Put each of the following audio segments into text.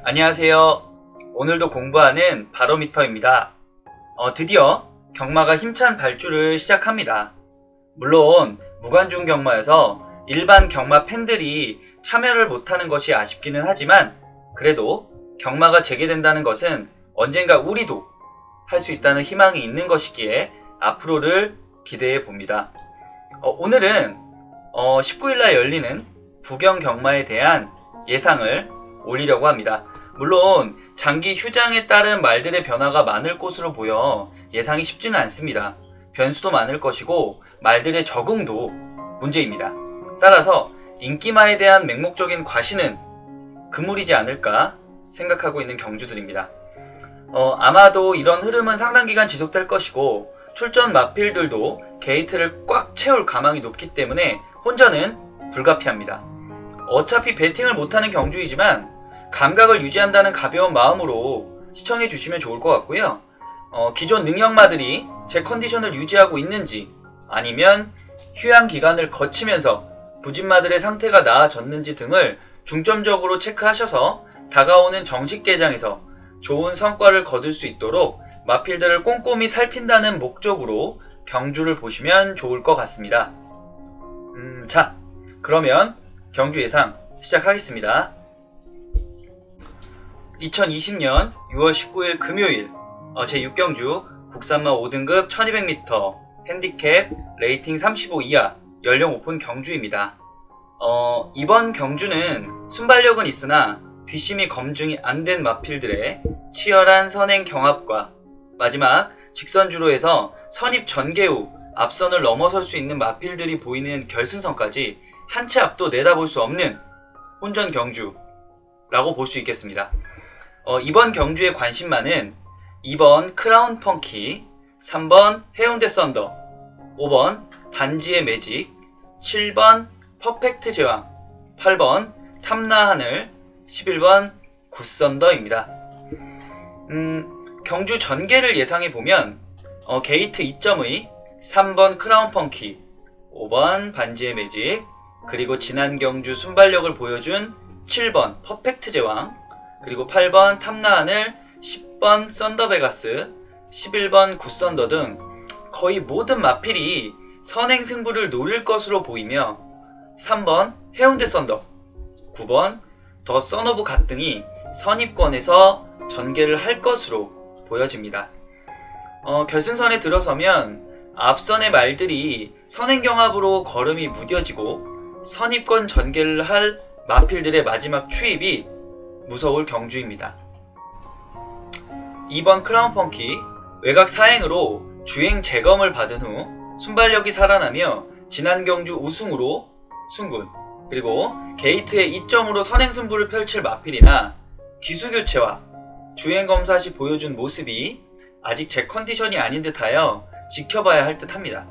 안녕하세요. 오늘도 공부하는 바로미터입니다. 드디어 경마가 힘찬 발주를 시작합니다. 물론 무관중 경마에서 일반 경마 팬들이 참여를 못하는 것이 아쉽기는 하지만 그래도 경마가 재개된다는 것은 언젠가 우리도 할 수 있다는 희망이 있는 것이기에 앞으로를 기대해 봅니다. 오늘은 19일날 열리는 부경 경마에 대한 예상을 올리려고 합니다. 물론 장기 휴장에 따른 말들의 변화가 많을 것으로 보여 예상이 쉽지는 않습니다. 변수도 많을 것이고 말들의 적응도 문제입니다. 따라서 인기마에 대한 맹목적인 과시는 금물이지 않을까 생각하고 있는 경주들입니다. 아마도 이런 흐름은 상당 기간 지속될 것이고 출전 마필들도 게이트를 꽉 채울 가망이 높기 때문에 혼전은 불가피합니다. 어차피 배팅을 못하는 경주이지만 감각을 유지한다는 가벼운 마음으로 시청해 주시면 좋을 것 같고요. 기존 능력마들이 제 컨디션을 유지하고 있는지 아니면 휴양 기간을 거치면서 부진마들의 상태가 나아졌는지 등을 중점적으로 체크하셔서 다가오는 정식 개장에서 좋은 성과를 거둘 수 있도록 마필들을 꼼꼼히 살핀다는 목적으로 경주를 보시면 좋을 것 같습니다. 자, 그러면 경주 예상 시작하겠습니다. 2020년 6월 19일 금요일 제6경주 국산마 5등급 1200m 핸디캡 레이팅 35 이하 연령 오픈 경주입니다. 이번 경주는 순발력은 있으나 뒷심이 검증이 안 된 마필들의 치열한 선행 경합과 마지막 직선주로에서 선입 전개 후 앞선을 넘어설 수 있는 마필들이 보이는 결승선까지 한 치 앞도 내다볼 수 없는 혼전 경주라고 볼 수 있겠습니다. 이번 경주의 관심마는 2번 크라운 펑키, 3번 해운대 썬더, 5번 반지의 매직, 7번 퍼펙트 제왕, 8번 탐나 하늘, 11번 굿썬더입니다. 경주 전개를 예상해보면 게이트 2점의 3번 크라운 펑키, 5번 반지의 매직, 그리고 지난 경주 순발력을 보여준 7번 퍼펙트 제왕, 그리고 8번 탐나 하늘, 10번 썬더베가스, 11번 굿썬더 등 거의 모든 마필이 선행 승부를 노릴 것으로 보이며 3번 해운대 썬더, 9번 더 선오브 갓 등이 선입권에서 전개를 할 것으로 보여집니다. 결승선에 들어서면 앞선의 말들이 선행 경합으로 걸음이 무뎌지고 선입권 전개를 할 마필들의 마지막 추입이 무서울 경주입니다. 2번 크라운 펑키 외곽 사행으로 주행 재검을 받은 후 순발력이 살아나며 지난 경주 우승으로 승군, 그리고 게이트의 2점으로 선행 승부를 펼칠 마필이나 기수교체와 주행검사 시 보여준 모습이 아직 제 컨디션이 아닌 듯하여 지켜봐야 할 듯합니다.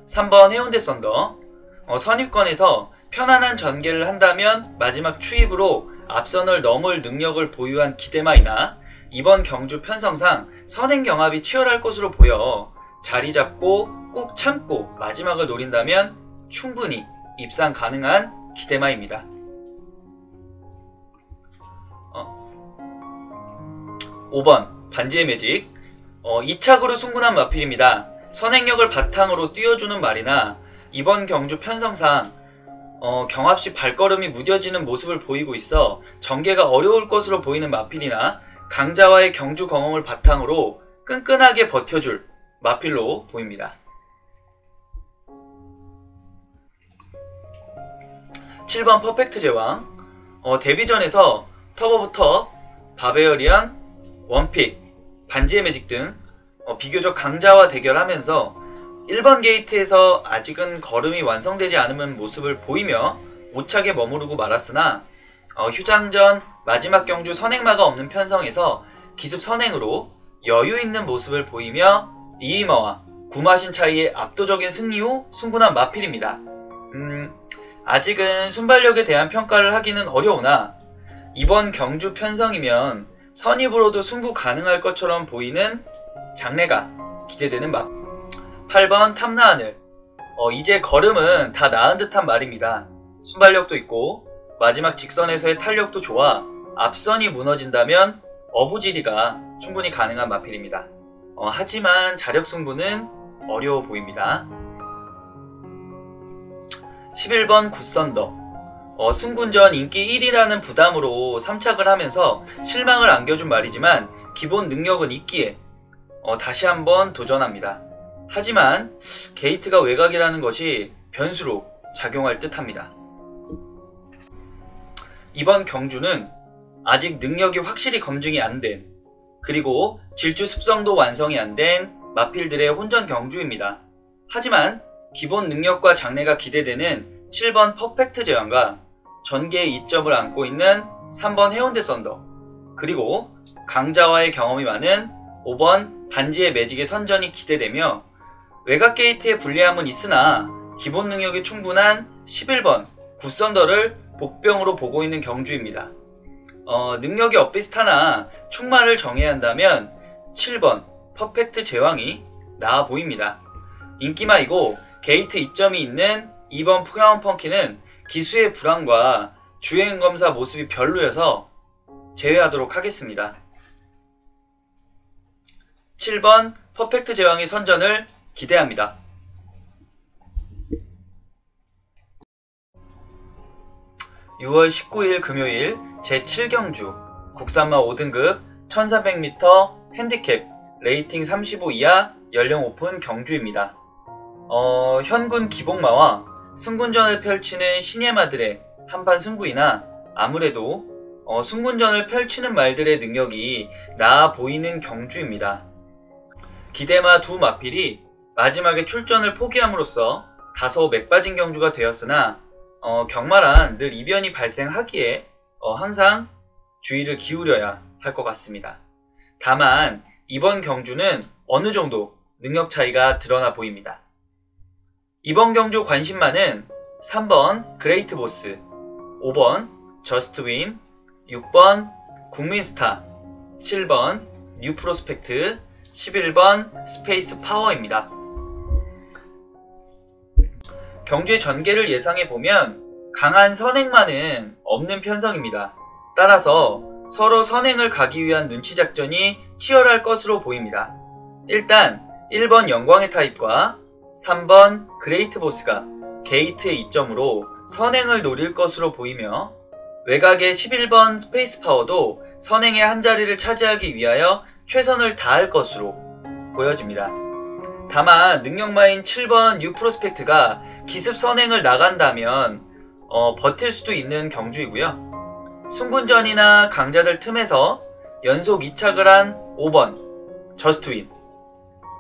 3번 해운대 썬더 선입권에서 편안한 전개를 한다면 마지막 추입으로 앞선을 넘을 능력을 보유한 기대마이나 이번 경주 편성상 선행 경합이 치열할 것으로 보여 자리 잡고 꾹 참고 마지막을 노린다면 충분히 입상 가능한 기대마입니다. 5번 반지의 매직 2착으로 승군한 마필입니다. 선행력을 바탕으로 띄워주는 말이나 이번 경주 편성상 경합시 발걸음이 무뎌지는 모습을 보이고 있어 전개가 어려울 것으로 보이는 마필이나 강자와의 경주 경험을 바탕으로 끈끈하게 버텨줄 마필로 보입니다. 7번 퍼펙트 제왕 데뷔전에서 터보부터 바베어리안, 원픽, 반지의 매직 등 비교적 강자와 대결하면서 1번 게이트에서 아직은 걸음이 완성되지 않은 모습을 보이며 오차게 머무르고 말았으나 휴장 전 마지막 경주 선행마가 없는 편성에서 기습 선행으로 여유 있는 모습을 보이며 이이마와 구마신 차이의 압도적인 승리 후 승군한 마필입니다. 아직은 순발력에 대한 평가를 하기는 어려우나 이번 경주 편성이면 선입으로도 승부 가능할 것처럼 보이는 장래가 기대되는 마필. 8번 탐나 하늘 이제 걸음은 다 나은 듯한 말입니다. 순발력도 있고 마지막 직선에서의 탄력도 좋아 앞선이 무너진다면 어부지리가 충분히 가능한 마필입니다. 하지만 자력 승부는 어려워 보입니다. 11번 굿선더. 승군전 인기 1위라는 부담으로 3착을 하면서 실망을 안겨준 말이지만 기본 능력은 있기에 다시 한번 도전합니다. 하지만 게이트가 외곽이라는 것이 변수로 작용할 듯합니다. 이번 경주는 아직 능력이 확실히 검증이 안된, 그리고 질주 습성도 완성이 안된 마필들의 혼전 경주입니다. 하지만 기본 능력과 장래가 기대되는 7번 퍼펙트 제왕과 전개의 이점을 안고 있는 3번 해운대 썬더, 그리고 강자와의 경험이 많은 5번 반지의 매직의 선전이 기대되며 외곽 게이트의 불리함은 있으나 기본 능력이 충분한 11번 굿선더를 복병으로 보고 있는 경주입니다. 능력이 엇비슷하나 충마를 정해야 한다면 7번 퍼펙트 제왕이 나아 보입니다. 인기마이고 게이트 이점이 있는 2번 크라운 펑키는 기수의 불안과 주행검사 모습이 별로여서 제외하도록 하겠습니다. 7번 퍼펙트 제왕의 선전을 기대합니다. (6월 19일) 금요일 제7경주 국산마 5등급 1300m 핸디캡 레이팅 35 이하 연령 오픈 경주입니다. 현군 기복마와 승군전을 펼치는 신의 마들의 한판 승부이나 아무래도 승군전을 펼치는 말들의 능력이 나아 보이는 경주입니다. 기대마 두 마필이 마지막에 출전을 포기함으로써 다소 맥빠진 경주가 되었으나 경마란 늘 이변이 발생하기에 항상 주의를 기울여야 할 것 같습니다. 다만 이번 경주는 어느 정도 능력 차이가 드러나 보입니다. 이번 경주 관심마는 3번 그레이트 보스, 5번 저스트 윈, 6번 국민스타, 7번 뉴 프로스펙트, 11번 스페이스 파워입니다. 경주의 전개를 예상해보면 강한 선행만은 없는 편성입니다. 따라서 서로 선행을 가기 위한 눈치 작전이 치열할 것으로 보입니다. 일단 1번 영광의 타입과 3번 그레이트 보스가 게이트의 이점으로 선행을 노릴 것으로 보이며 외곽의 11번 스페이스 파워도 선행의 한자리를 차지하기 위하여 최선을 다할 것으로 보여집니다. 다만 능력마인 7번 뉴 프로스펙트가 기습 선행을 나간다면 버틸 수도 있는 경주이고요. 승군전이나 강자들 틈에서 연속 2착을 한 5번 저스트 윈,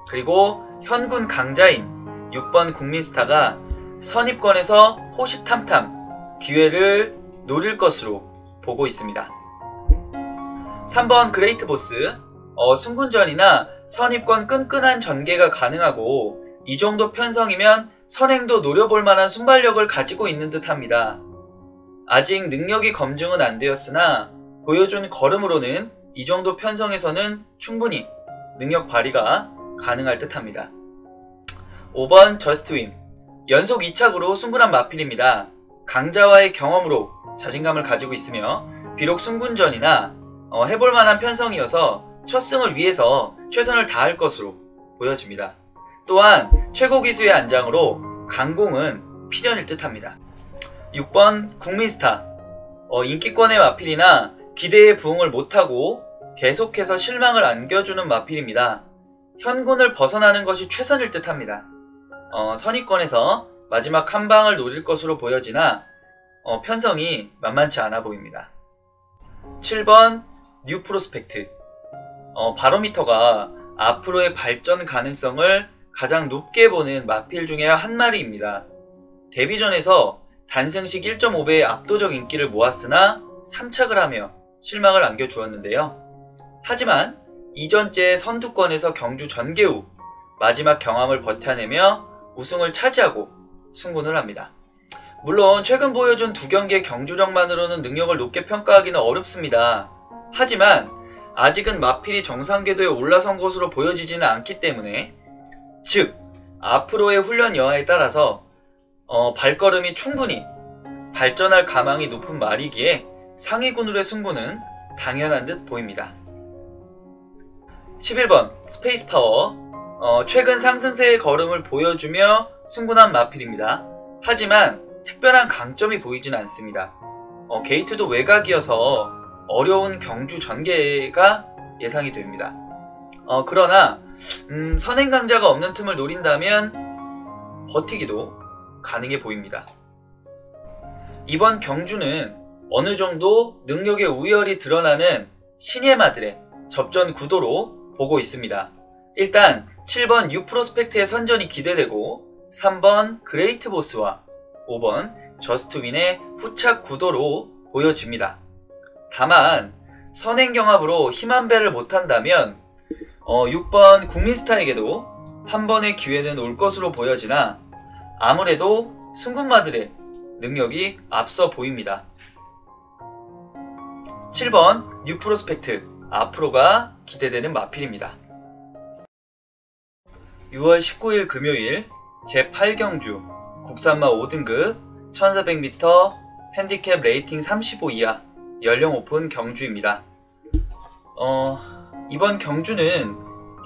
그리고 현군 강자인 6번 국민스타가 선입권에서 호시탐탐 기회를 노릴 것으로 보고 있습니다. 3번 그레이트 보스, 승군전이나 선입권 끈끈한 전개가 가능하고 이 정도 편성이면 선행도 노려볼 만한 순발력을 가지고 있는 듯 합니다. 아직 능력이 검증은 안 되었으나 보여준 걸음으로는 이 정도 편성에서는 충분히 능력 발휘가 가능할 듯 합니다. 5번 저스트 윈, 연속 2착으로 승군한 마필입니다. 강자와의 경험으로 자신감을 가지고 있으며 비록 승군전이나 해볼 만한 편성이어서 첫 승을 위해서 최선을 다할 것으로 보여집니다. 또한 최고 기수의 안장으로 강공은 필연일 듯합니다. 6번 국민스타, 인기권의 마필이나 기대에 부응을 못하고 계속해서 실망을 안겨주는 마필입니다. 현군을 벗어나는 것이 최선일 듯합니다. 선입권에서 마지막 한 방을 노릴 것으로 보여지나 편성이 만만치 않아 보입니다. 7번 뉴 프로스펙트, 바로미터가 앞으로의 발전 가능성을 가장 높게 보는 마필 중에 한 마리입니다. 데뷔전에서 단승식 1.5배의 압도적 인기를 모았으나 3착을 하며 실망을 안겨주었는데요. 하지만 이전째 선두권에서 경주 전개 후 마지막 경함을 버텨내며 우승을 차지하고 승군을 합니다. 물론 최근 보여준 두 경기의 경주력만으로는 능력을 높게 평가하기는 어렵습니다. 하지만 아직은 마필이 정상 궤도에 올라선 것으로 보여지지는 않기 때문에, 즉 앞으로의 훈련 여하에 따라서 발걸음이 충분히 발전할 가망이 높은 말이기에 상위군으로의 승부는 당연한 듯 보입니다. 11번 스페이스 파워. 최근 상승세의 걸음을 보여주며 승군한 마필입니다. 하지만 특별한 강점이 보이진 않습니다. 게이트도 외곽이어서 어려운 경주 전개가 예상이 됩니다. 그러나 선행 강자가 없는 틈을 노린다면 버티기도 가능해 보입니다. 이번 경주는 어느정도 능력의 우열이 드러나는 신예마들의 접전 구도로 보고 있습니다. 일단 7번 U 프로스펙트의 선전이 기대되고 3번 그레이트 보스와 5번 저스트윈의 후착 구도로 보여집니다. 다만 선행 경합으로 힘 한 배를 못한다면 6번 국민스타에게도 한 번의 기회는 올 것으로 보여지나 아무래도 승군마들의 능력이 앞서 보입니다. 7번 뉴 프로스펙트 앞으로가 기대되는 마필입니다. 6월 19일 금요일 제8경주 국산마 5등급 1400m 핸디캡 레이팅 35 이하 연령 오픈 경주입니다. 이번 경주는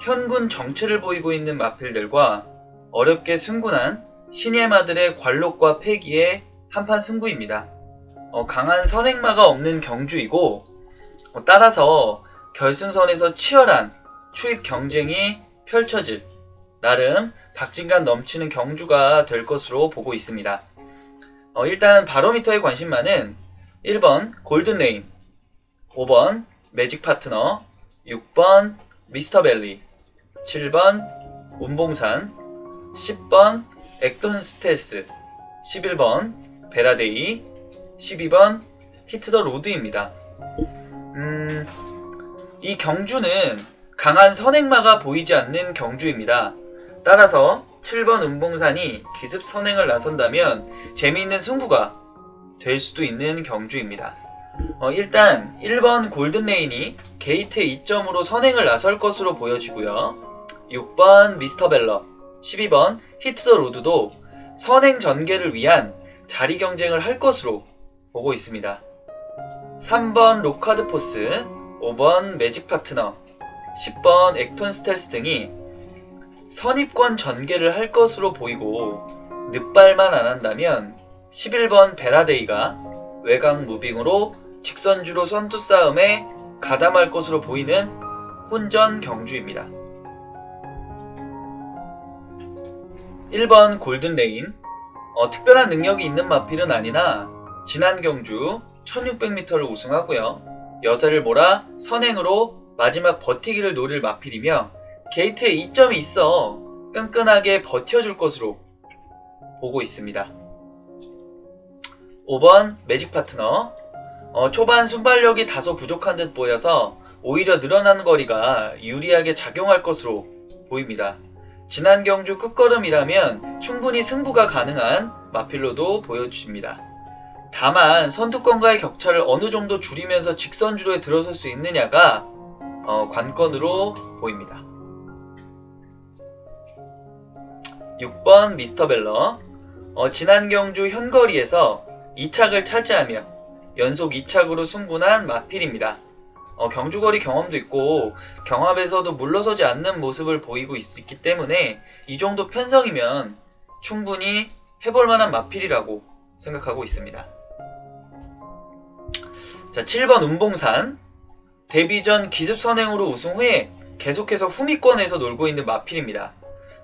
현군 정체를 보이고 있는 마필들과 어렵게 승군한 신예마들의 관록과 패기의 한판 승부입니다. 강한 선행마가 없는 경주이고 따라서 결승선에서 치열한 추입 경쟁이 펼쳐질 나름 박진감 넘치는 경주가 될 것으로 보고 있습니다. 일단 바로미터의 관심마는 1번 골든레인, 5번 매직 파트너, 6번 미스터벨리, 7번 운봉산, 10번 액돈 스텔스, 11번 베라데이, 12번 히트 더 로드입니다. 이 경주는 강한 선행마가 보이지 않는 경주입니다. 따라서 7번 운봉산이 기습 선행을 나선다면 재미있는 승부가 될 수도 있는 경주입니다. 일단 1번 골든레인이 게이트 2점으로 선행을 나설 것으로 보여지고요. 6번 미스터벨러, 12번 히트 더 로드도 선행 전개를 위한 자리 경쟁을 할 것으로 보고 있습니다. 3번 로카드 포스, 5번 매직 파트너, 10번 액톤 스텔스 등이 선입권 전개를 할 것으로 보이고 늑발만 안 한다면 11번 베라데이가 외곽 무빙으로 직선주로 선두 싸움에 가담할 것으로 보이는 혼전 경주입니다. 1번 골든레인. 특별한 능력이 있는 마필은 아니나 지난 경주 1600m를 우승하고요. 여세를 몰아 선행으로 마지막 버티기를 노릴 마필이며 게이트에 2점이 있어 끈끈하게 버텨줄 것으로 보고 있습니다. 5번 매직 파트너. 초반 순발력이 다소 부족한 듯 보여서 오히려 늘어나는 거리가 유리하게 작용할 것으로 보입니다. 지난 경주 끝걸음이라면 충분히 승부가 가능한 마필로도 보여집니다. 다만 선두권과의 격차를 어느 정도 줄이면서 직선주로에 들어설 수 있느냐가 관건으로 보입니다. 6번 미스터벨러. 지난 경주 현거리에서 2착을 차지하며 연속 2착으로 승분한 마필입니다. 경주거리 경험도 있고 경합에서도 물러서지 않는 모습을 보이고 있기 때문에 이 정도 편성이면 충분히 해볼만한 마필이라고 생각하고 있습니다. 자, 7번 운봉산. 데뷔 전 기습 선행으로 우승 후에 계속해서 후미권에서 놀고 있는 마필입니다.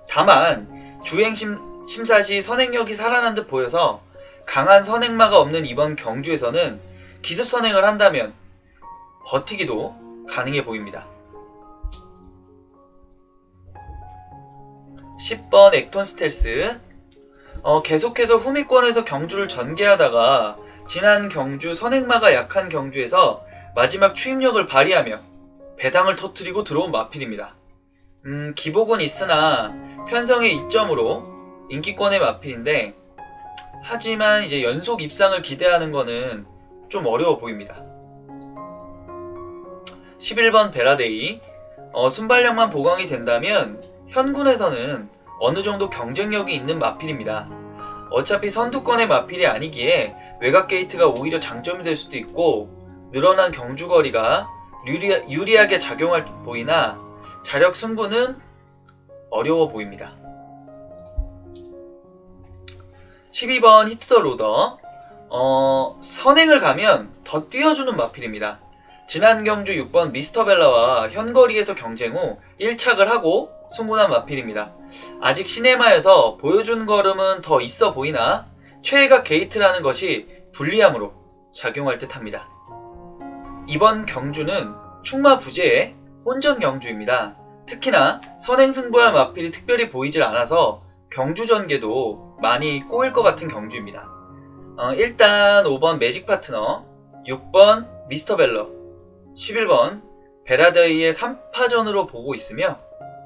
다만 주행 심사 시 선행력이 살아난 듯 보여서 강한 선행마가 없는 이번 경주에서는 기습 선행을 한다면 버티기도 가능해 보입니다. 10번 액톤 스텔스. 계속해서 후미권에서 경주를 전개하다가 지난 경주 선행마가 약한 경주에서 마지막 추임력을 발휘하며 배당을 터뜨리고 들어온 마필입니다. 기복은 있으나 편성의 이점으로 인기권의 마필인데 하지만 이제 연속 입상을 기대하는 거는 좀 어려워 보입니다. 11번 베라데이. 순발력만 보강이 된다면 현군에서는 어느 정도 경쟁력이 있는 마필입니다. 어차피 선두권의 마필이 아니기에 외곽 게이트가 오히려 장점이 될 수도 있고 늘어난 경주거리가 유리하게 작용할 듯 보이나 자력 승부는 어려워 보입니다. 12번 히트 더 로더. 선행을 가면 더 뛰어주는 마필입니다. 지난 경주 6번 미스터 벨라와 현거리에서 경쟁 후 1착을 하고 승분한 마필입니다. 아직 시네마에서 보여준 걸음은 더 있어 보이나 최애각 게이트라는 것이 불리함으로 작용할 듯 합니다. 이번 경주는 충마 부재의 혼전 경주입니다. 특히나 선행 승부할 마필이 특별히 보이질 않아서 경주 전개도 많이 꼬일 것 같은 경주입니다. 일단 5번 매직 파트너, 6번 미스터 벨러, 11번 베라데이의 3파전으로 보고 있으며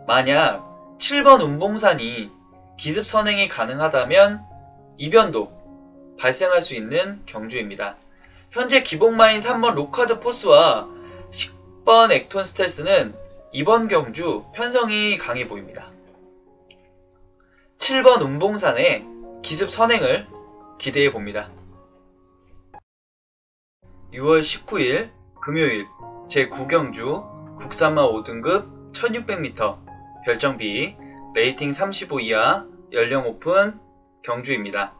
만약 7번 운봉산이 기습 선행이 가능하다면 이변도 발생할 수 있는 경주입니다. 현재 기복마인 3번 로카드 포스와 10번 액톤 스텔스는 이번 경주 편성이 강해 보입니다. 7번 운봉산의 기습 선행을 기대해 봅니다. 6월 19일 금요일 제9경주 국산마 5등급 1600m 별정비 레이팅 35 이하 연령 오픈 경주입니다.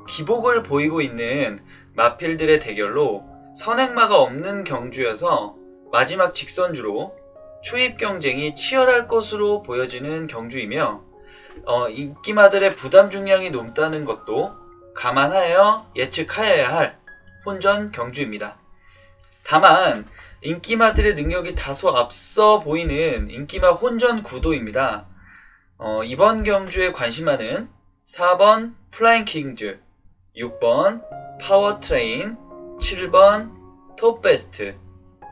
기복을 보이고 있는 마필들의 대결로 선행마가 없는 경주여서 마지막 직선주로 추입 경쟁이 치열할 것으로 보여지는 경주이며 인기마들의 부담 중량이 높다는 것도 감안하여 예측하여야 할 혼전 경주입니다. 다만 인기마들의 능력이 다소 앞서 보이는 인기마 혼전 구도입니다. 이번 경주에 관심하는 4번 플라잉 킹즈, 6번 파워 트레인, 7번 톱 베스트,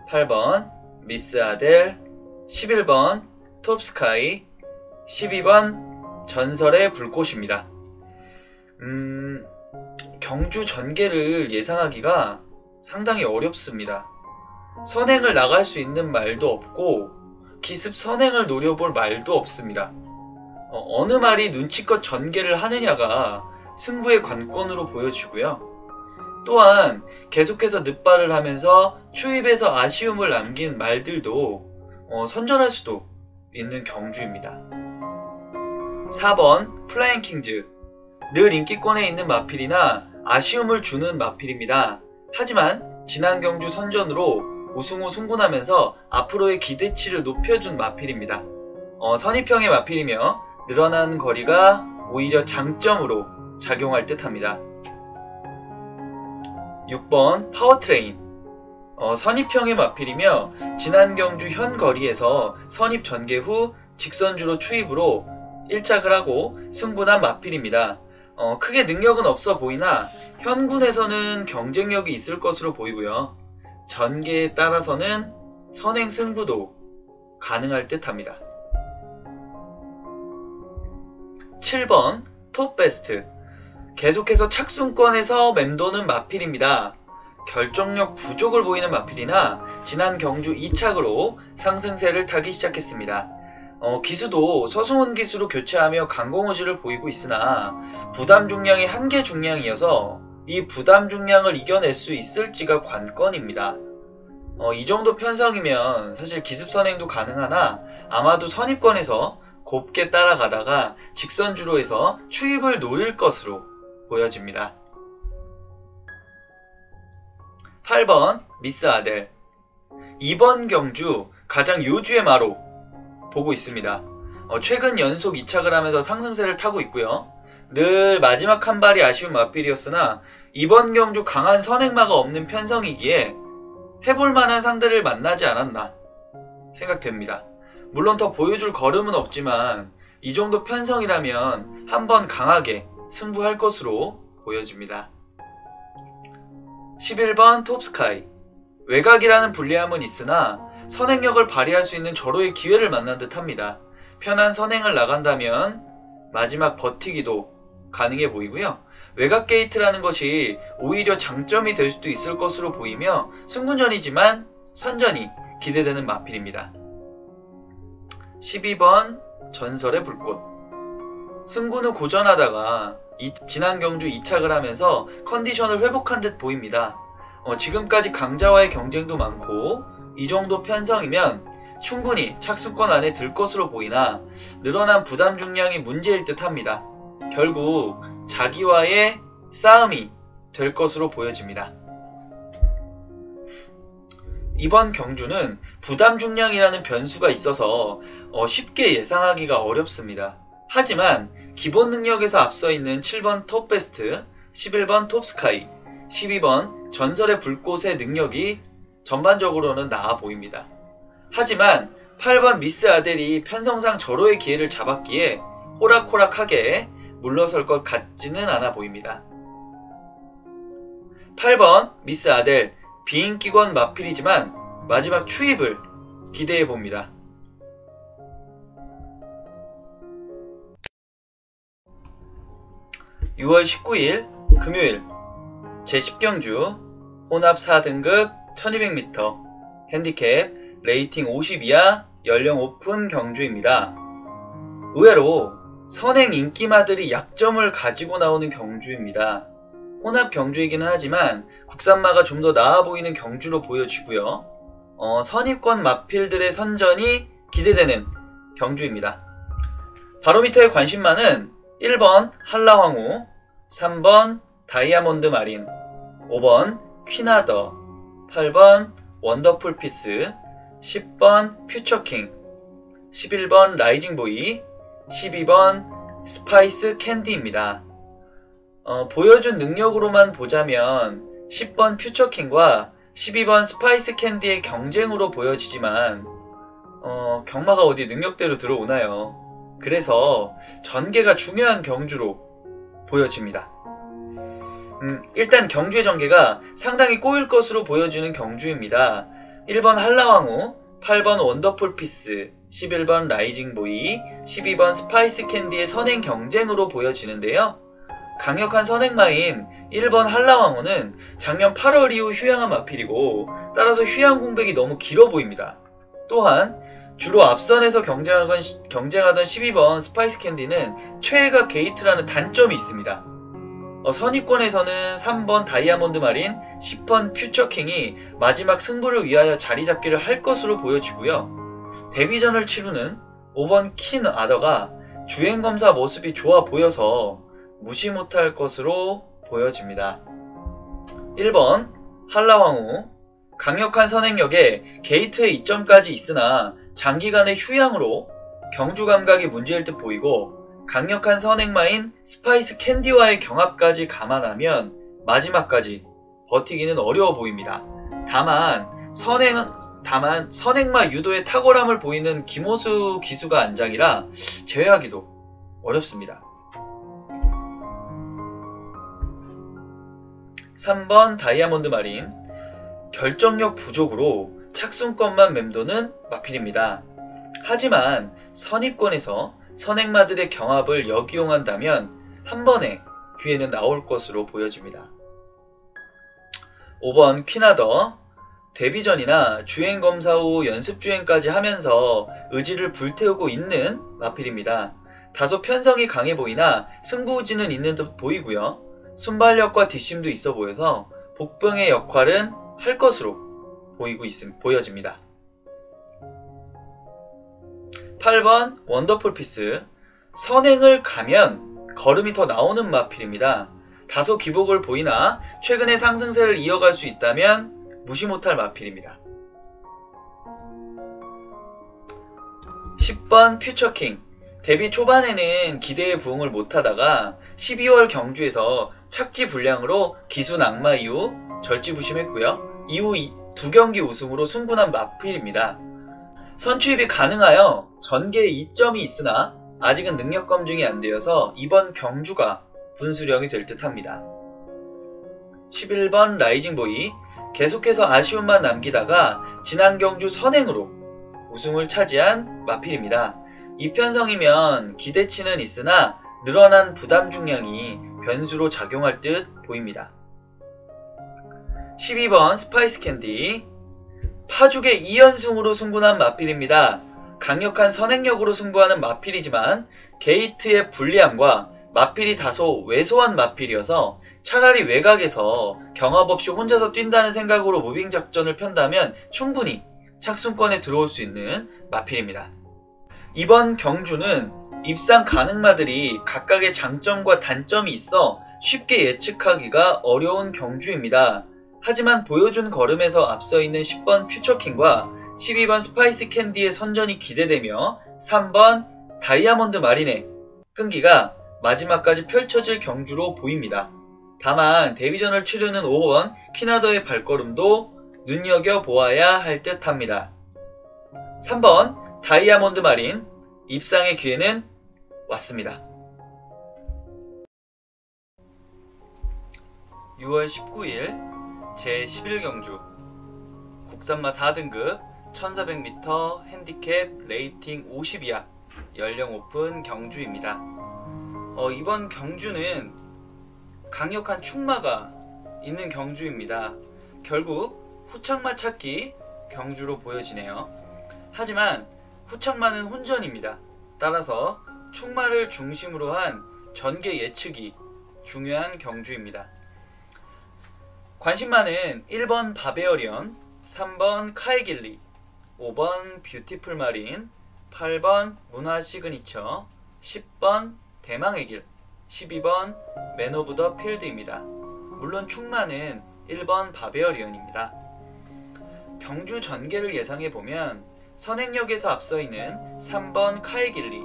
8번 미스 아델, 11번 톱 스카이, 12번 전설의 불꽃입니다. 경주 전개를 예상하기가 상당히 어렵습니다. 선행을 나갈 수 있는 말도 없고 기습 선행을 노려볼 말도 없습니다. 어느 말이 눈치껏 전개를 하느냐가 승부의 관건으로 보여지고요. 또한 계속해서 늑발을 하면서 추입에서 아쉬움을 남긴 말들도 선전할 수도 있는 경주입니다. 4번 플라잉 킹즈. 늘 인기권에 있는 마필이나 아쉬움을 주는 마필입니다. 하지만 지난 경주 선전으로 우승 후 승분하면서 앞으로의 기대치를 높여준 마필입니다. 선입형의 마필이며 늘어난 거리가 오히려 장점으로 작용할 듯 합니다. 6번 파워트레인. 선입형의 마필이며 지난 경주 현 거리에서 선입 전개 후 직선주로 추입으로 1착을 하고 승분한 마필입니다. 크게 능력은 없어 보이나 현군에서는 경쟁력이 있을 것으로 보이고요. 전개에 따라서는 선행 승부도 가능할 듯 합니다. 7번 톱 베스트. 계속해서 착순권에서 맴도는 마필입니다. 결정력 부족을 보이는 마필이나 지난 경주 2착으로 상승세를 타기 시작했습니다. 기수도 서승훈 기수로 교체하며 강공호지를 보이고 있으나 부담 중량이 한계 중량이어서 이 부담 중량을 이겨낼 수 있을지가 관건입니다. 이 정도 편성이면 사실 기습 선행도 가능하나 아마도 선입권에서 곱게 따라가다가 직선주로 해서 추입을 노릴 것으로 보여집니다. 8번 미스 아델. 이번 경주 가장 요주의 마로 보고 있습니다. 최근 연속 2착을 하면서 상승세를 타고 있고요. 늘 마지막 한 발이 아쉬운 마필이었으나 이번 경주 강한 선행마가 없는 편성이기에 해볼만한 상대를 만나지 않았나 생각됩니다. 물론 더 보여줄 걸음은 없지만 이 정도 편성이라면 한번 강하게 승부할 것으로 보여집니다. 11번 톱스카이. 외곽이라는 불리함은 있으나 선행력을 발휘할 수 있는 절호의 기회를 만난 듯 합니다. 편한 선행을 나간다면 마지막 버티기도 가능해 보이고요. 외곽 게이트라는 것이 오히려 장점이 될 수도 있을 것으로 보이며 승군전이지만 선전이 기대되는 마필입니다. 12번 전설의 불꽃. 승부는 고전하다가 지난 경주 2착을 하면서 컨디션을 회복한 듯 보입니다. 지금까지 강자와의 경쟁도 많고 이 정도 편성이면 충분히 착수권 안에 들 것으로 보이나 늘어난 부담 중량이 문제일 듯 합니다. 결국 자기와의 싸움이 될 것으로 보여집니다. 이번 경주는 부담 중량이라는 변수가 있어서 쉽게 예상하기가 어렵습니다. 하지만 기본 능력에서 앞서 있는 7번 톱베스트, 11번 톱스카이, 12번 전설의 불꽃의 능력이 전반적으로는 나아 보입니다. 하지만 8번 미스 아델이 편성상 절호의 기회를 잡았기에 호락호락하게 물러설 것 같지는 않아 보입니다. 8번 미스 아델 비인기권 마필이지만 마지막 추입을 기대해 봅니다. (6월 19일) 금요일 제10경주 혼합 4등급 1200m 핸디캡 레이팅 50 이하 연령 오픈 경주입니다. 의외로 선행 인기마들이 약점을 가지고 나오는 경주입니다. 혼합 경주이기는 하지만 국산마가 좀 더 나아 보이는 경주로 보여지고요. 선입권 마필들의 선전이 기대되는 경주입니다. 바로미터의 관심마는 1번 한라황후, 3번 다이아몬드 마린, 5번 퀴나더, 8번 원더풀 피스, 10번 퓨처킹, 11번 라이징보이, 12번 스파이스 캔디입니다. 보여준 능력으로만 보자면 10번 퓨처킹과 12번 스파이스 캔디의 경쟁으로 보여지지만 경마가 어디 능력대로 들어오나요? 그래서 전개가 중요한 경주로 보여집니다. 일단 경주의 전개가 상당히 꼬일 것으로 보여지는 경주입니다. 1번 한라황후, 8번 원더풀 피스, 11번 라이징보이, 12번 스파이스 캔디의 선행 경쟁으로 보여지는데요. 강력한 선행마인 1번 한라황후는 작년 8월 이후 휴양한 마필이고 따라서 휴양 공백이 너무 길어 보입니다. 또한 주로 앞선에서 경쟁하던 12번 스파이스 캔디는 최애가 게이트라는 단점이 있습니다. 선입권에서는 3번 다이아몬드 마린, 10번 퓨처킹이 마지막 승부를 위하여 자리 잡기를 할 것으로 보여지고요. 데뷔전을 치르는 5번 퀸아더가 주행검사 모습이 좋아 보여서 무시 못할 것으로 보여집니다. 1번 한라황후 강력한 선행력에 게이트의 이점까지 있으나 장기간의 휴양으로 경주 감각이 문제일 듯 보이고 강력한 선행마인 스파이스 캔디와의 경합까지 감안하면 마지막까지 버티기는 어려워 보입니다. 다만 선행마 유도의 탁월함을 보이는 김호수 기수가 안장이라 제외하기도 어렵습니다. 3번 다이아몬드 마린 결정력 부족으로 착순권만 맴도는 마필입니다. 하지만 선입권에서 선행마들의 경합을 역이용한다면 한 번의 기회는 나올 것으로 보여집니다. 5번 퀴나더 데뷔전이나 주행검사 후 연습주행까지 하면서 의지를 불태우고 있는 마필입니다. 다소 편성이 강해 보이나 승부의지는 있는 듯 보이고요. 순발력과 뒷심도 있어 보여서 복병의 역할은 할 것으로 보여집니다. 8번 원더풀 피스 선행을 가면 걸음이 더 나오는 마필입니다. 다소 기복을 보이나 최근의 상승세를 이어갈 수 있다면 무시 못할 마필입니다. 10번 퓨처킹 데뷔 초반에는 기대에 부응을 못하다가 12월 경주에서 착지 불량으로 기수 낙마 이후 절지부심했고요. 이후 2경기 우승으로 승군한 마필입니다. 선추입이 가능하여 전개에 이점이 있으나 아직은 능력 검증이 안 되어서 이번 경주가 분수령이 될 듯 합니다. 11번 라이징보이 계속해서 아쉬움만 남기다가 지난 경주 선행으로 우승을 차지한 마필입니다. 이 편성이면 기대치는 있으나 늘어난 부담 중량이 변수로 작용할 듯 보입니다. 12번 스파이스 캔디 파죽의 2연승으로 승군한 마필입니다. 강력한 선행력으로 승부하는 마필이지만 게이트의 불리함과 마필이 다소 왜소한 마필이어서 차라리 외곽에서 경합 없이 혼자서 뛴다는 생각으로 무빙 작전을 편다면 충분히 착순권에 들어올 수 있는 마필입니다. 이번 경주는 입상 가능마들이 각각의 장점과 단점이 있어 쉽게 예측하기가 어려운 경주입니다. 하지만 보여준 걸음에서 앞서 있는 10번 퓨처킹과 12번 스파이시 캔디의 선전이 기대되며 3번 다이아몬드 마린의 끈기가 마지막까지 펼쳐질 경주로 보입니다. 다만 데뷔전을 치르는 5번 키나더의 발걸음도 눈여겨보아야 할 듯합니다. 3번 다이아몬드 마린 입상의 기회는 왔습니다. 6월 19일 제11경주 국산마 4등급 1400m 핸디캡 레이팅 50 이하 연령 오픈 경주입니다. 이번 경주는 강력한 축마가 있는 경주입니다. 결국 후착마 찾기 경주로 보여지네요. 하지만 후착마는 혼전입니다. 따라서 축마를 중심으로 한 전개 예측이 중요한 경주입니다. 관심마는 1번 바베어리언, 3번 카이길리, 5번 뷰티풀 마린, 8번 문화 시그니처, 10번 대망의 길, 12번 맨 오브 더 필드입니다. 물론 축마는 1번 바베어리언입니다. 경주 전개를 예상해보면 선행력에서 앞서 있는 3번 카이길리,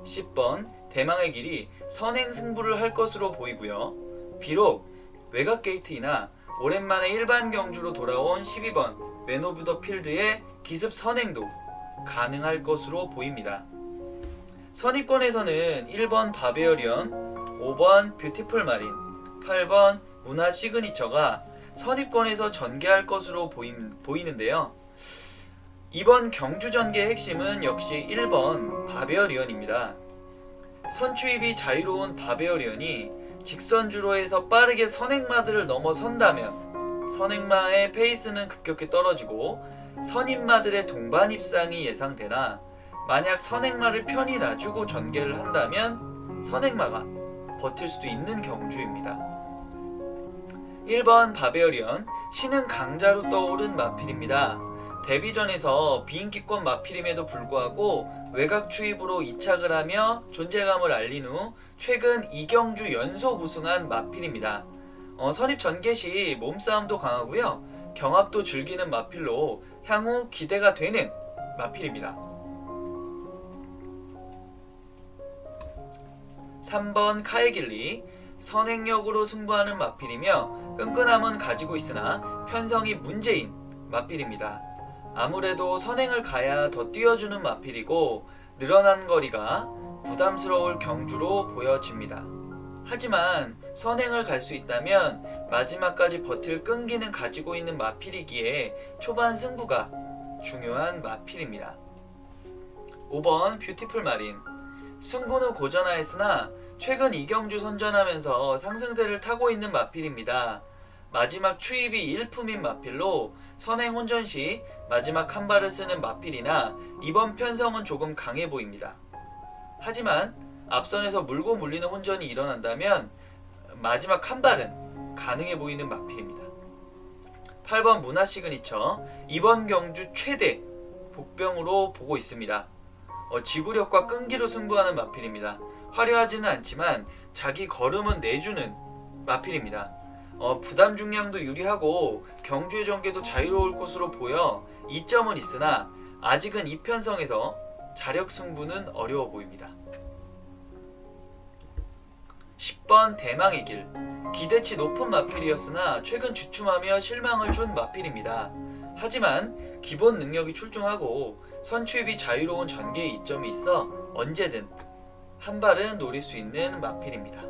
10번 대망의 길이 선행 승부를 할 것으로 보이고요. 비록 외곽 게이트이나 오랜만에 일반 경주로 돌아온 12번 맨 오브 더 필드의 기습 선행도 가능할 것으로 보입니다. 선입권에서는 1번 바베어리언, 5번 뷰티풀 마린, 8번 문화 시그니처가 선입권에서 전개할 것으로 보이는데요. 이번 경주 전개의 핵심은 역시 1번 바베어리언입니다. 선추입이 자유로운 바베어리언이 직선주로에서 빠르게 선행마들을 넘어선다면 선행마의 페이스는 급격히 떨어지고 선입마들의 동반 입상이 예상되나 만약 선행마를 편히 놔주고 전개를 한다면 선행마가 버틸 수도 있는 경주입니다. 1번 바베어리언 신흥 강자로 떠오른 마필입니다. 데뷔전에서 비인기권 마필임에도 불구하고 외곽 추입으로 이착을 하며 존재감을 알린 후 최근 2경주 연속 우승한 마필입니다. 선입 전개 시 몸싸움도 강하고요. 경합도 즐기는 마필로 향후 기대가 되는 마필입니다. 3번 카이길리 선행력으로 승부하는 마필이며 끈끈함은 가지고 있으나 편성이 문제인 마필입니다. 아무래도 선행을 가야 더 뛰어주는 마필이고 늘어난 거리가 부담스러울 경주로 보여집니다. 하지만 선행을 갈 수 있다면 마지막까지 버틸 끈기는 가지고 있는 마필이기에 초반 승부가 중요한 마필입니다. 5번 뷰티풀 마린 승군 후 고전하였으나 최근 2경주 선전하면서 상승세를 타고 있는 마필입니다. 마지막 추입이 일품인 마필로 선행 혼전 시 마지막 한 발을 쓰는 마필이나 이번 편성은 조금 강해 보입니다. 하지만 앞선에서 물고 물리는 혼전이 일어난다면 마지막 한 발은 가능해 보이는 마필입니다. 8번 문화 시그니처 이번 경주 최대 복병으로 보고 있습니다. 지구력과 끈기로 승부하는 마필입니다. 화려하지는 않지만 자기 걸음은 내주는 마필입니다. 부담 중량도 유리하고 경주의 전개도 자유로울 것으로 보여 이점은 있으나 아직은 이 편성에서 자력 승부는 어려워 보입니다. 10번 대망의 길 기대치 높은 마필이었으나 최근 주춤하며 실망을 준 마필입니다. 하지만 기본 능력이 출중하고 선추입이 자유로운 전개에 이점이 있어 언제든 한 발은 노릴 수 있는 마필입니다.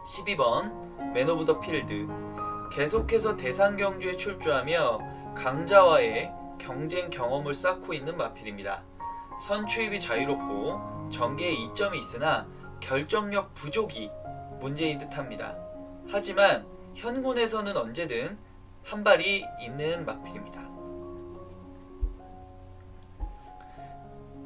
12번 맨 오브 더 필드 계속해서 대상 경주에 출주하며 강자와의 경쟁 경험을 쌓고 있는 마필입니다. 선추입이 자유롭고 전개에 이점이 있으나 결정력 부족이 문제인 듯합니다. 하지만 현군에서는 언제든 한 발이 있는 마필입니다.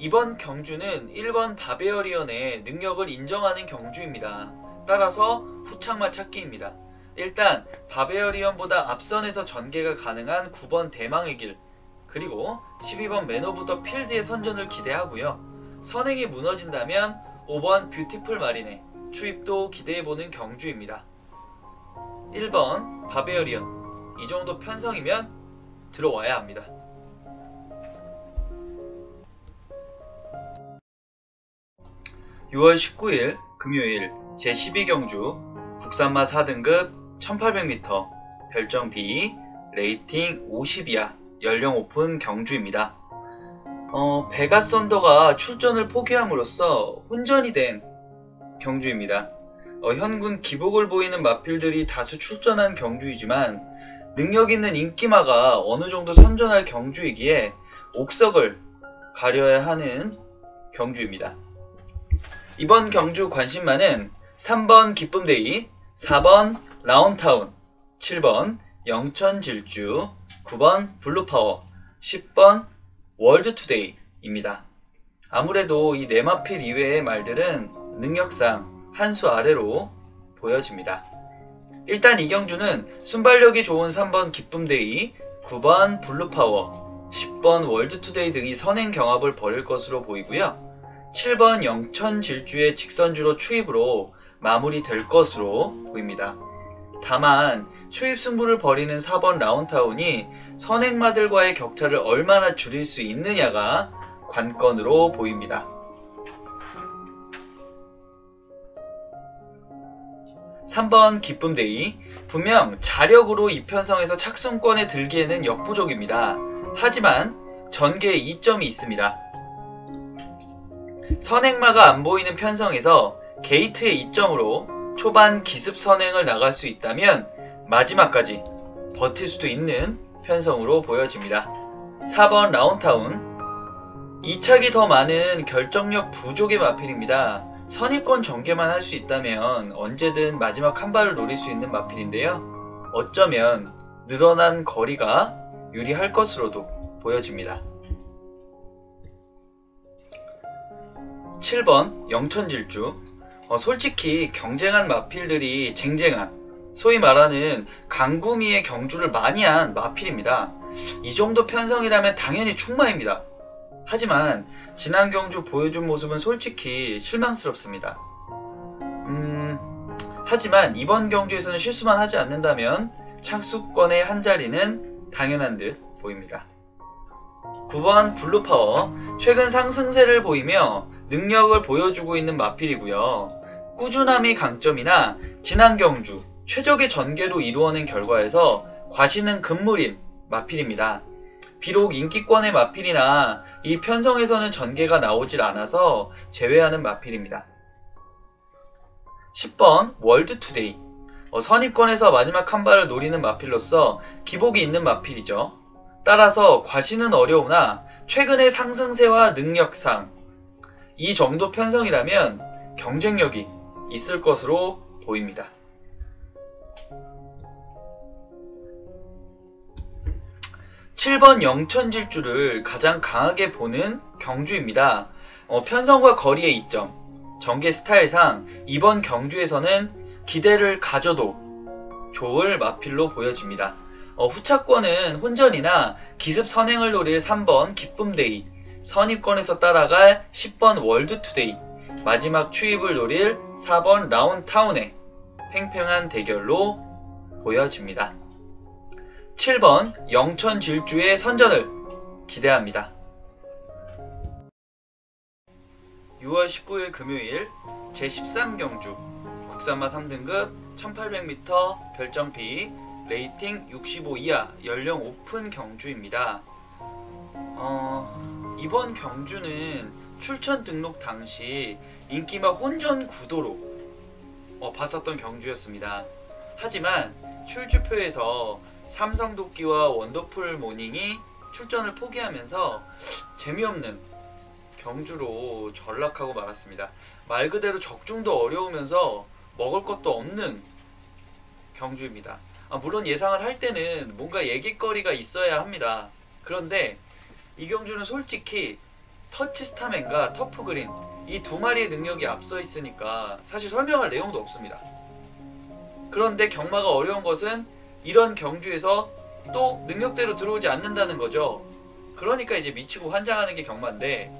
이번 경주는 1번 바베어리언의 능력을 인정하는 경주입니다. 따라서 후착마 찾기입니다. 일단 바베어리언보다 앞선에서 전개가 가능한 9번 대망의 길, 그리고 12번 맨 오브 더 필드의 선전을 기대하고요. 선행이 무너진다면 5번 뷰티풀 마린의 추입도 기대해보는 경주입니다. 1번 바베어리언, 이 정도 편성이면 들어와야 합니다. (6월 19일) 금요일 제12경주 국산마 4등급 1800m 별정 B 레이팅 50이하 연령 오픈 경주입니다. 베가 썬더가 출전을 포기함으로써 혼전이 된 경주입니다. 현군 기복을 보이는 마필들이 다수 출전한 경주이지만 능력 있는 인기마가 어느 정도 선전할 경주이기에 옥석을 가려야 하는 경주입니다. 이번 경주 관심마는 3번 기쁨데이, 4번 라운타운, 7번 영천질주, 9번 블루파워, 10번 월드투데이입니다. 아무래도 이 네마필 이외의 말들은 능력상 한 수 아래로 보여집니다. 일단 이 경주는 순발력이 좋은 3번 기쁨데이, 9번 블루파워, 10번 월드투데이 등이 선행 경합을 벌일 것으로 보이고요. 7번 영천질주의 직선주로 추입으로 마무리될 것으로 보입니다. 다만 추입 승부를 벌이는 4번 라운타운이 선행마들과의 격차를 얼마나 줄일 수 있느냐가 관건으로 보입니다. 3번 기쁨데이, 분명 자력으로 이 편성에서 착순권에 들기에는 역부족입니다. 하지만 전개에 이점이 있습니다. 선행마가 안 보이는 편성에서 게이트의 이점으로 초반 기습 선행을 나갈 수 있다면 마지막까지 버틸 수도 있는 편성으로 보여집니다. 4번 라운타운, 이착이 더 많은 결정력 부족의 마필입니다. 선입권 전개만 할 수 있다면 언제든 마지막 한 발을 노릴 수 있는 마필인데요. 어쩌면 늘어난 거리가 유리할 것으로도 보여집니다. 7번 영천질주, 솔직히 경쟁한 마필들이 쟁쟁한, 소위 말하는 강구미의 경주를 많이 한 마필입니다. 이 정도 편성이라면 당연히 충마입니다. 하지만 지난 경주 보여준 모습은 솔직히 실망스럽습니다. 하지만 이번 경주에서는 실수만 하지 않는다면 착수권의 한 자리는 당연한 듯 보입니다. 9번 블루파워, 최근 상승세를 보이며 능력을 보여주고 있는 마필이고요. 꾸준함이 강점이나 지난 경주 최적의 전개로 이루어낸 결과에서 과시는 금물인 마필입니다. 비록 인기권의 마필이나 이 편성에서는 전개가 나오질 않아서 제외하는 마필입니다. 10번 월드투데이, 선입권에서 마지막 한 발을 노리는 마필로서 기복이 있는 마필이죠. 따라서 과시는 어려우나 최근의 상승세와 능력상 이 정도 편성이라면 경쟁력이 있을 것으로 보입니다. 7번 영천질주를 가장 강하게 보는 경주입니다. 편성과 거리의 이점, 전개 스타일상 이번 경주에서는 기대를 가져도 좋을 마필로 보여집니다. 후차권은 혼전이나 기습 선행을 노릴 3번 기쁨데이, 선입권에서 따라갈 10번 월드투데이, 마지막 추입을 노릴 4번 라운타운의 팽팽한 대결로 보여집니다. 7번 영천질주의 선전을 기대합니다. 6월 19일 금요일 제13경주 국산마 3등급 1800m 별정 B 레이팅 65 이하 연령 오픈 경주입니다. 이번 경주는 출전 등록 당시 인기마 혼전 구도로 봤었던 경주였습니다. 하지만 출주표에서 삼성도끼와 원더풀 모닝이 출전을 포기하면서 재미없는 경주로 전락하고 말았습니다. 말 그대로 적중도 어려우면서 먹을 것도 없는 경주입니다. 물론 예상을 할 때는 뭔가 얘기거리가 있어야 합니다. 그런데 이 경주는 솔직히 터치스타맨과 터프그린 이 두 마리의 능력이 앞서 있으니까 사실 설명할 내용도 없습니다. 그런데 경마가 어려운 것은 이런 경주에서 또 능력대로 들어오지 않는다는 거죠. 그러니까 이제 미치고 환장하는 게 경마인데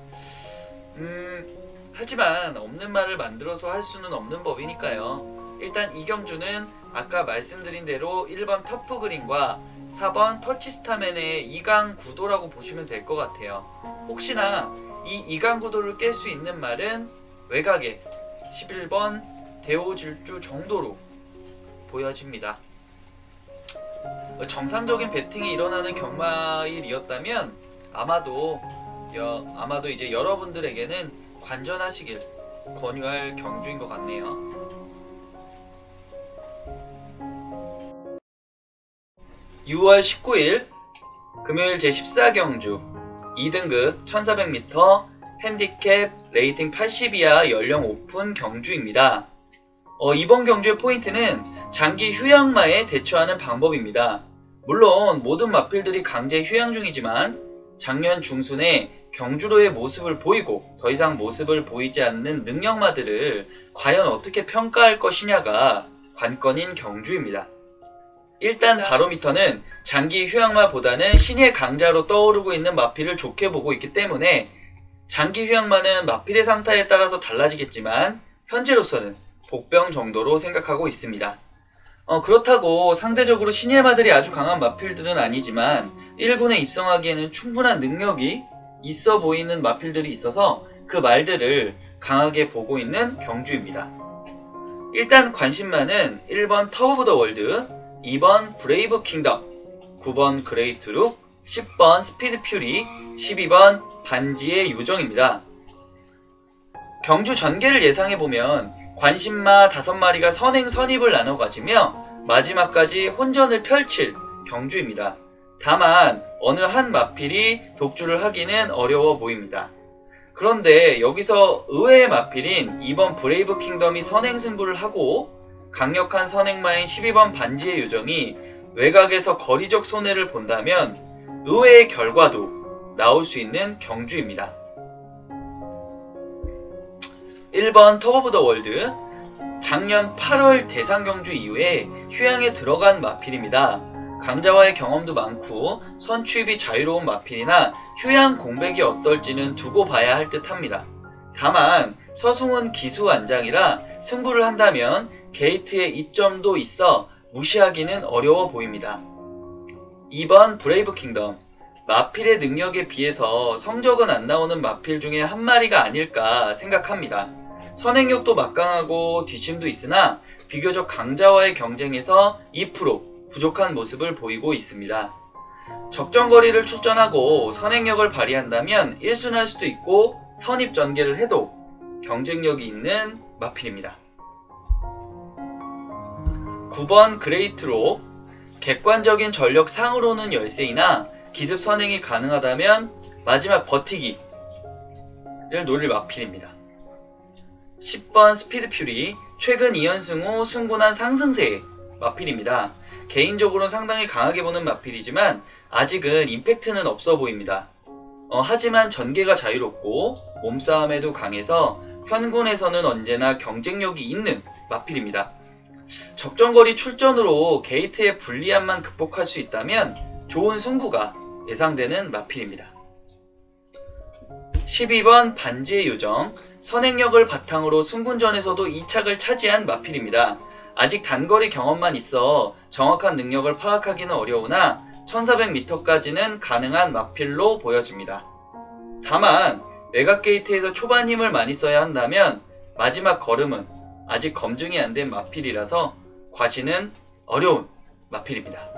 하지만 없는 말을 만들어서 할 수는 없는 법이니까요. 일단 이 경주는 아까 말씀드린 대로 1번 터프그린과 4번 터치스타맨의 2강 구도라고 보시면 될 것 같아요. 혹시나 이 2강 구도를 깰 수 있는 말은 외곽에 11번 대오질주 정도로 보여집니다. 정상적인 배팅이 일어나는 경마일이었다면 아마도 이제 여러분들에게는 관전하시길 권유할 경주인 것 같네요. (6월 19일) 금요일 제14경주 2등급 1400m 핸디캡 레이팅 80 이하 연령 오픈 경주입니다. 이번 경주의 포인트는 장기 휴양마에 대처하는 방법입니다. 물론 모든 마필들이 강제 휴양 중이지만 작년 중순에 경주로의 모습을 보이고 더 이상 모습을 보이지 않는 능력마들을 과연 어떻게 평가할 것이냐가 관건인 경주입니다. 일단 바로미터는 장기 휴양마보다는 신의 강자로 떠오르고 있는 마필을 좋게 보고 있기 때문에 장기 휴양마는 마필의 상태에 따라서 달라지겠지만 현재로서는 복병 정도로 생각하고 있습니다. 그렇다고 상대적으로 신의 마들이 아주 강한 마필들은 아니지만 1군에 입성하기에는 충분한 능력이 있어 보이는 마필들이 있어서 그 말들을 강하게 보고 있는 경주입니다. 일단 관심마는 1번 터보 오브 더 월드, 2번 브레이브 킹덤, 9번 그레이트룩, 10번 스피드 퓨리, 12번 반지의 요정입니다. 경주 전개를 예상해보면 관심마 5마리가 선행 선입을 나눠 가지며 마지막까지 혼전을 펼칠 경주입니다. 다만 어느 한 마필이 독주를 하기는 어려워 보입니다. 그런데 여기서 의외의 마필인 2번 브레이브 킹덤이 선행 승부를 하고 강력한 선행마인 12번 반지의 요정이 외곽에서 거리적 손해를 본다면 의외의 결과도 나올 수 있는 경주입니다. 1번 터보 오브 더 월드, 작년 8월 대상 경주 이후에 휴양에 들어간 마필입니다. 강자와의 경험도 많고 선취입이 자유로운 마필이나 휴양 공백이 어떨지는 두고 봐야 할 듯 합니다. 다만 서승훈 기수 안장이라 승부를 한다면 게이트에 이점도 있어 무시하기는 어려워 보입니다. 2번 브레이브 킹덤, 마필의 능력에 비해서 성적은 안 나오는 마필 중에 한 마리가 아닐까 생각합니다. 선행력도 막강하고 뒷심도 있으나 비교적 강자와의 경쟁에서 2% 부족한 모습을 보이고 있습니다. 적정거리를 출전하고 선행력을 발휘한다면 1순할 수도 있고 선입 전개를 해도 경쟁력이 있는 마필입니다. 9번 그레이트로, 객관적인 전력 상으로는 열세이나 기습 선행이 가능하다면 마지막 버티기를 노릴 마필입니다. 10번 스피드 퓨리, 최근 2연승 후 승군한 상승세의 마필입니다. 개인적으로는 상당히 강하게 보는 마필이지만 아직은 임팩트는 없어 보입니다. 하지만 전개가 자유롭고 몸싸움에도 강해서 현군에서는 언제나 경쟁력이 있는 마필입니다. 적정거리 출전으로 게이트의 불리함만 극복할 수 있다면 좋은 승부가 예상되는 마필입니다. 12번 반지의 요정, 선행력을 바탕으로 승군전에서도 2착을 차지한 마필입니다. 아직 단거리 경험만 있어 정확한 능력을 파악하기는 어려우나 1400m까지는 가능한 마필로 보여집니다. 다만 외곽 게이트에서 초반 힘을 많이 써야 한다면 마지막 걸음은 아직 검증이 안 된 마필이라서 과시는 어려운 마필입니다.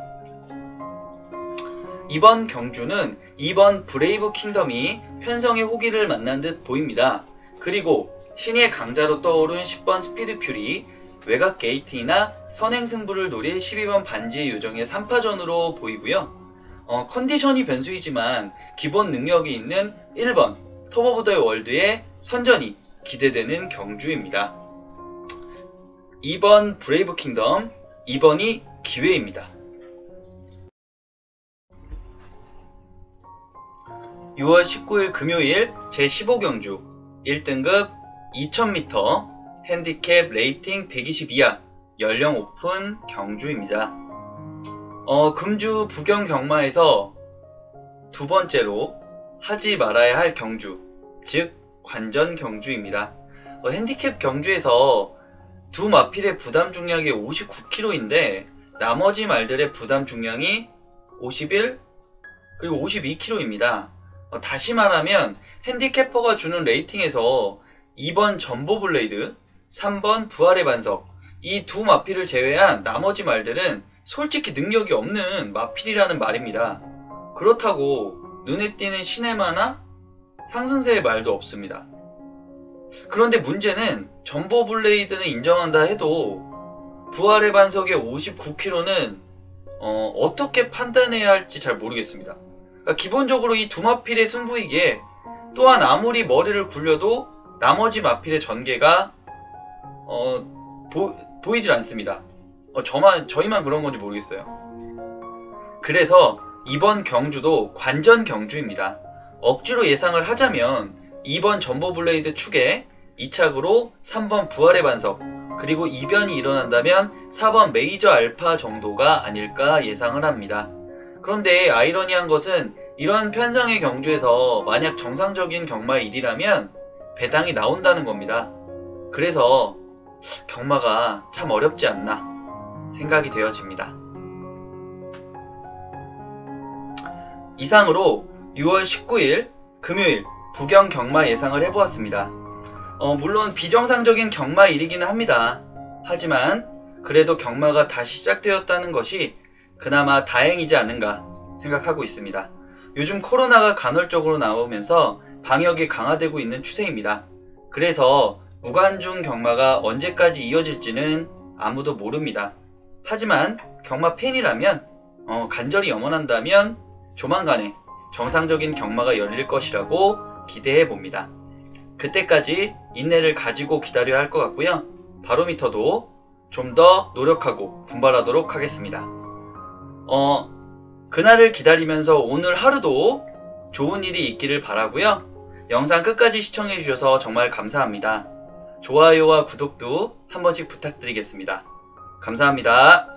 이번 경주는 2번 브레이브 킹덤이 편성의 호기를 만난 듯 보입니다. 그리고 신의 강자로 떠오른 10번 스피드 퓨리, 외곽 게이트이나 선행 승부를 노릴 12번 반지의 요정의 3파전으로 보이고요. 컨디션이 변수이지만 기본 능력이 있는 1번 터보 오브 더 월드의 선전이 기대되는 경주입니다. 2번 브레이브 킹덤, 2번이 기회입니다. 6월 19일 금요일 제15경주 1등급 2000m 핸디캡 레이팅 120 이하 연령 오픈 경주입니다. 금주 부경 경마에서 두 번째로 하지 말아야 할 경주, 즉 관전 경주입니다. 핸디캡 경주에서 두 마필의 부담 중량이 59kg인데 나머지 말들의 부담 중량이 51 그리고 52kg입니다. 다시 말하면 핸디캐퍼가 주는 레이팅에서 2번 전보블레이드, 3번 부활의 반석 이 두 마필을 제외한 나머지 말들은 솔직히 능력이 없는 마필이라는 말입니다. 그렇다고 눈에 띄는 시네마나 상승세의 말도 없습니다. 그런데 문제는 전보블레이드는 인정한다 해도 부활의 반석의 59kg는 어떻게 판단해야 할지 잘 모르겠습니다. 그러니까 기본적으로 이 두 마필의 승부이기에 또한 아무리 머리를 굴려도 나머지 마필의 전개가 보이질 않습니다. 저희만 그런 건지 모르겠어요. 그래서 이번 경주도 관전 경주입니다. 억지로 예상을 하자면 2번 전보블레이드 축에 2착으로 3번 부활의 반석 그리고 이변이 일어난다면 4번 메이저 알파 정도가 아닐까 예상을 합니다. 그런데 아이러니한 것은 이런 편성의 경주에서 만약 정상적인 경마의 일이라면 배당이 나온다는 겁니다. 그래서 경마가 참 어렵지 않나 생각이 되어집니다. 이상으로 6월 19일 금요일 부경 경마 예상을 해보았습니다. 물론 비정상적인 경마일이기는 합니다. 하지만 그래도 경마가 다시 시작되었다는 것이 그나마 다행이지 않은가 생각하고 있습니다. 요즘 코로나가 간헐적으로 나오면서 방역이 강화되고 있는 추세입니다. 그래서 무관중 경마가 언제까지 이어질지는 아무도 모릅니다. 하지만 경마 팬이라면 간절히 염원한다면 조만간에 정상적인 경마가 열릴 것이라고 기대해 봅니다. 그때까지 인내를 가지고 기다려야 할 것 같고요. 바로미터도 좀 더 노력하고 분발하도록 하겠습니다. 그날을 기다리면서 오늘 하루도 좋은 일이 있기를 바라고요. 영상 끝까지 시청해 주셔서 정말 감사합니다. 좋아요와 구독도 한 번씩 부탁드리겠습니다. 감사합니다.